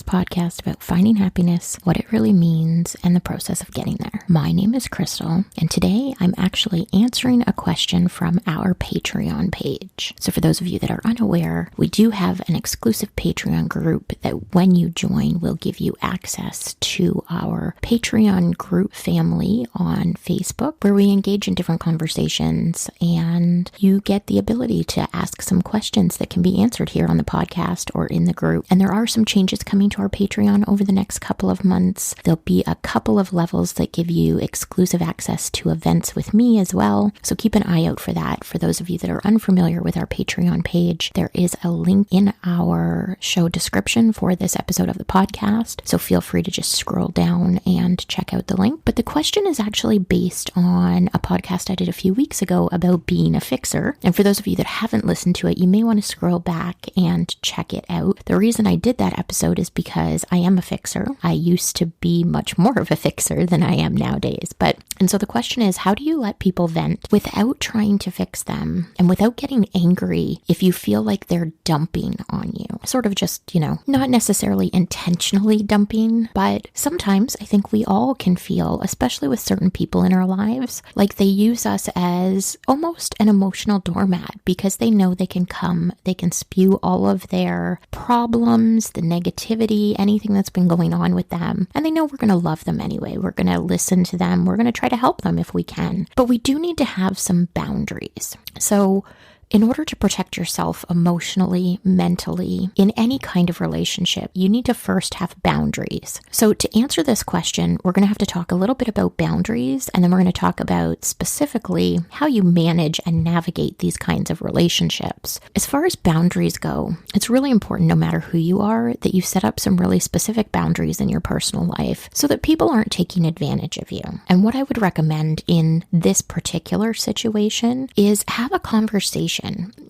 podcast about finding happiness, what it really means, and the process of getting there. My name is Crystal, and today I'm actually answering a question from our Patreon page. So for those of you that are unaware, we do have an exclusive Patreon group that when you join will give you access to our Patreon group family on Facebook, where we engage in different conversations, and you get the ability to ask some questions that can be answered here on the podcast or in the group. And there are some changes coming to our Patreon over the next couple of months. There'll be a couple of levels that give you exclusive access to events with me as well. So keep an eye out for that. For those of you that are unfamiliar with our Patreon page, there is a link in our show description for this episode of the podcast. So feel free to just scroll down and check out the link. But the question is actually based on a podcast I did a few weeks ago about being a fixer. And for those of you that haven't listened to it, you may want to scroll back and check it out. The reason I did that episode is because I am a fixer. I used to be much more of a fixer than I am nowadays. And so the question is, how do you let people vent without trying to fix them and without getting angry if you feel like they're dumping on you? Sort of just, not necessarily intentionally dumping, but sometimes I think we all can feel, especially with certain people in our lives, like they use us as almost an emotional doormat because they know they can come, they can spew all of their problems, the negativity, anything that's been going on with them. And they know we're going to love them anyway. We're going to listen to them. We're going to try to help them if we can. But we do need to have some boundaries. So in order to protect yourself emotionally, mentally, in any kind of relationship, you need to first have boundaries. So to answer this question, we're going to have to talk a little bit about boundaries, and then we're going to talk about specifically how you manage and navigate these kinds of relationships. As far as boundaries go, it's really important, no matter who you are, that you set up some really specific boundaries in your personal life so that people aren't taking advantage of you. And what I would recommend in this particular situation is have a conversation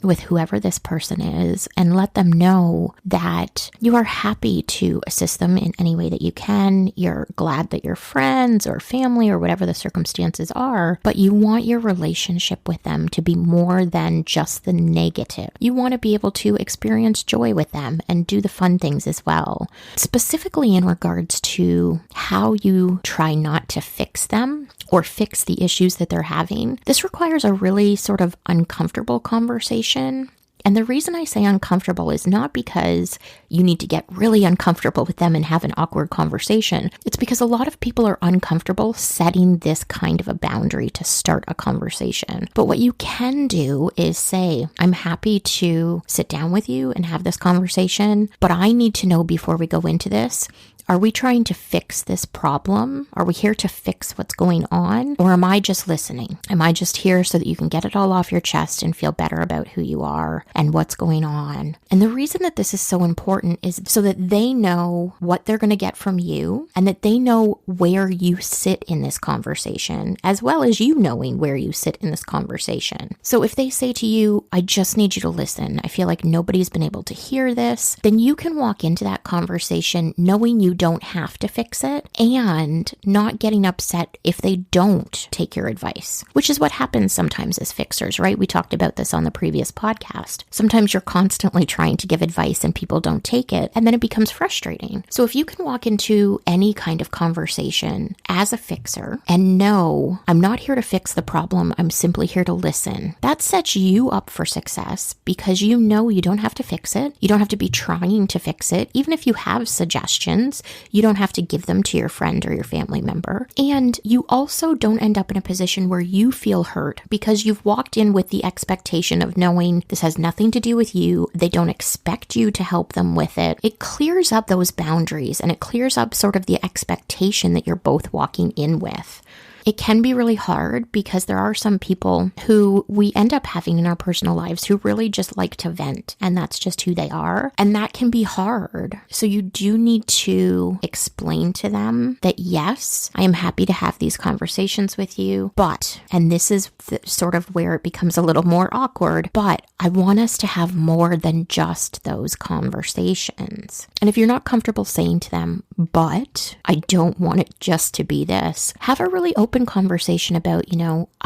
with whoever this person is and let them know that you are happy to assist them in any way that you can. You're glad that you're friends or family or whatever the circumstances are, but you want your relationship with them to be more than just the negative. You want to be able to experience joy with them and do the fun things as well. Specifically in regards to how you try not to fix them or fix the issues that they're having, this requires a really sort of uncomfortable conversation. And the reason I say uncomfortable is not because you need to get really uncomfortable with them and have an awkward conversation. It's because a lot of people are uncomfortable setting this kind of a boundary to start a conversation. But what you can do is say, I'm happy to sit down with you and have this conversation, but I need to know before we go into this, are we trying to fix this problem? Are we here to fix what's going on? Or am I just listening? Am I just here so that you can get it all off your chest and feel better about who you are and what's going on? And the reason that this is so important is so that they know what they're going to get from you and that they know where you sit in this conversation, as well as you knowing where you sit in this conversation. So if they say to you, I just need you to listen, I feel like nobody's been able to hear this, then you can walk into that conversation knowing you don't have to fix it and not getting upset if they don't take your advice, which is what happens sometimes as fixers, right? We talked about this on the previous podcast. Sometimes you're constantly trying to give advice and people don't take it, and then it becomes frustrating. So if you can walk into any kind of conversation as a fixer and know, I'm not here to fix the problem, I'm simply here to listen, that sets you up for success because you know you don't have to fix it. You don't have to be trying to fix it. Even if you have suggestions, you don't have to give them to your friend or your family member. And you also don't end up in a position where you feel hurt because you've walked in with the expectation of knowing this has nothing to do with you. They don't expect you to help them with it. It clears up those boundaries and it clears up sort of the expectation that you're both walking in with. It can be really hard because there are some people who we end up having in our personal lives who really just like to vent, and that's just who they are. And that can be hard. So you do need to explain to them that, yes, I am happy to have these conversations with you, but, and this is sort of where it becomes a little more awkward, but I want us to have more than just those conversations. And if you're not comfortable saying to them, but I don't want it just to be this, have a really open open conversation about,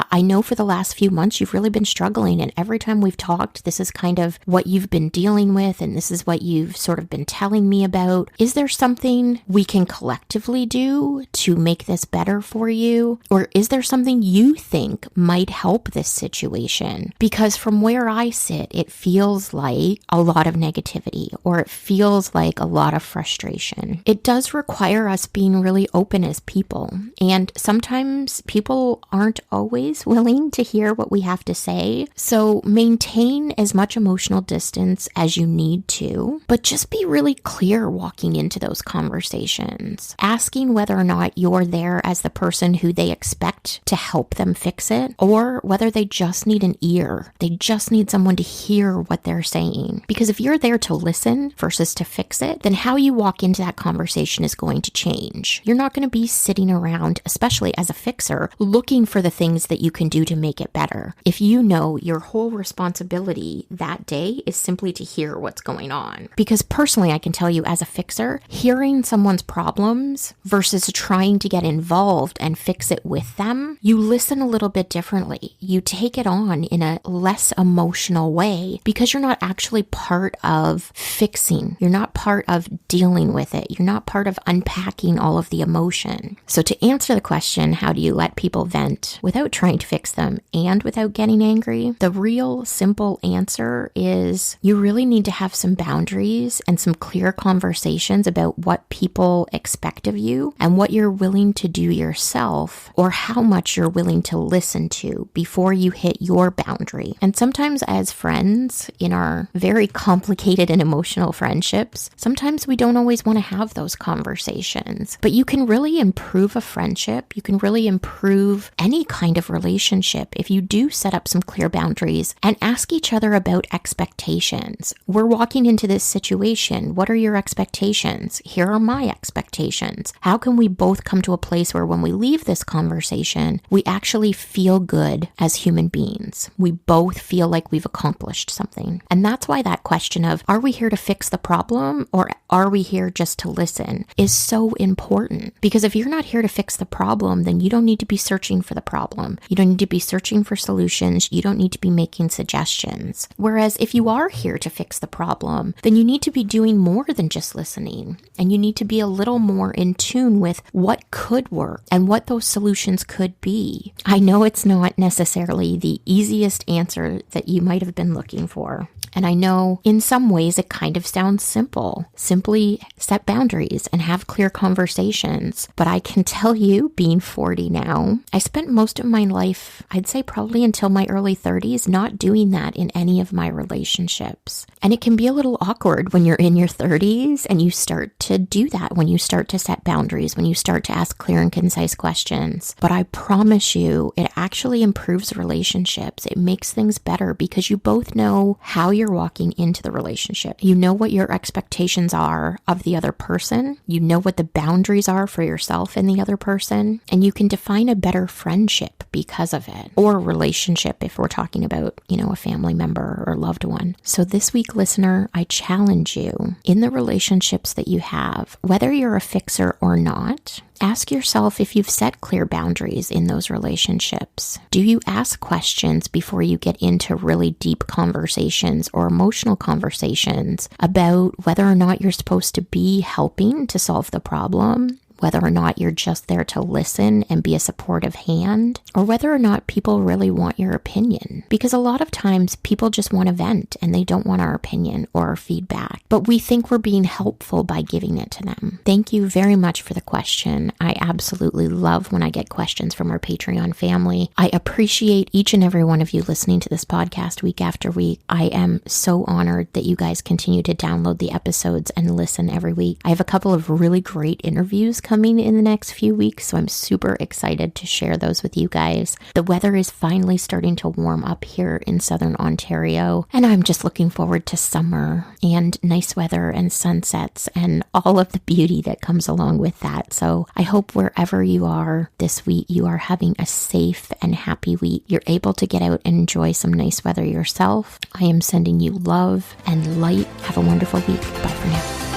I know for the last few months you've really been struggling, and every time we've talked, this is kind of what you've been dealing with, and this is what you've sort of been telling me about. Is there something we can collectively do to make this better for you? Or is there something you think might help this situation? Because from where I sit, it feels like a lot of negativity, or it feels like a lot of frustration. It does require us being really open as people, and sometimes people aren't always willing to hear what we have to say. So maintain as much emotional distance as you need to, but just be really clear walking into those conversations, asking whether or not you're there as the person who they expect to help them fix it, or whether they just need an ear. They just need someone to hear what they're saying. Because if you're there to listen versus to fix it, then how you walk into that conversation is going to change. You're not going to be sitting around, especially as a fixer, looking for the things that you can do to make it better. If you know your whole responsibility that day is simply to hear what's going on. Because personally, I can tell you as a fixer, hearing someone's problems versus trying to get involved and fix it with them, you listen a little bit differently. You take it on in a less emotional way because you're not actually part of fixing. You're not part of dealing with it. You're not part of unpacking all of the emotion. So to answer the question, how do you let people vent without trying to fix them and without getting angry? The real simple answer is you really need to have some boundaries and some clear conversations about what people expect of you and what you're willing to do yourself, or how much you're willing to listen to before you hit your boundary. And sometimes as friends in our very complicated and emotional friendships, sometimes we don't always want to have those conversations, but you can really improve a friendship. You can really improve any kind of relationship if you do set up some clear boundaries and ask each other about expectations. We're walking into this situation. What are your expectations? Here are my expectations. How can we both come to a place where when we leave this conversation, we actually feel good as human beings? We both feel like we've accomplished something. And that's why that question of, are we here to fix the problem or are we here just to listen, is so important. Because if you're not here to fix the problem, then you don't need to be searching for the problem. You don't need to be searching for solutions. You don't need to be making suggestions. Whereas if you are here to fix the problem, then you need to be doing more than just listening. And you need to be a little more in tune with what could work and what those solutions could be. I know it's not necessarily the easiest answer that you might have been looking for. And I know in some ways it kind of sounds simple. Simply set boundaries and have clear conversations. But I can tell you, being 40 now, I spent most of my life, I'd say probably until my early 30s, not doing that in any of my relationships. And it can be a little awkward when you're in your 30s and you start to do that, when you start to set boundaries, when you start to ask clear and concise questions. But I promise you, it actually improves relationships. It makes things better because you both know how you're walking into the relationship. You know what your expectations are of the other person. You know what the boundaries are for yourself and the other person. And you can define a better friendship because of it, or relationship if we're talking about, a family member or loved one. So this week, listener, I challenge you in the relationships that you have, whether you're a fixer or not, ask yourself if you've set clear boundaries in those relationships. Do you ask questions before you get into really deep conversations or emotional conversations about whether or not you're supposed to be helping to solve the problem? Whether or not you're just there to listen and be a supportive hand, or whether or not people really want your opinion. Because a lot of times people just want to vent and they don't want our opinion or our feedback, but we think we're being helpful by giving it to them. Thank you very much for the question. I absolutely love when I get questions from our Patreon family. I appreciate each and every one of you listening to this podcast week after week. I am so honored that you guys continue to download the episodes and listen every week. I have a couple of really great interviews coming in the next few weeks, so I'm super excited to share those with you guys. The weather is finally starting to warm up here in Southern Ontario, and I'm just looking forward to summer and nice weather and sunsets and all of the beauty that comes along with that. So I hope wherever you are this week, you are having a safe and happy week. You're able to get out and enjoy some nice weather yourself. I am sending you love and light. Have a wonderful week. Bye for now.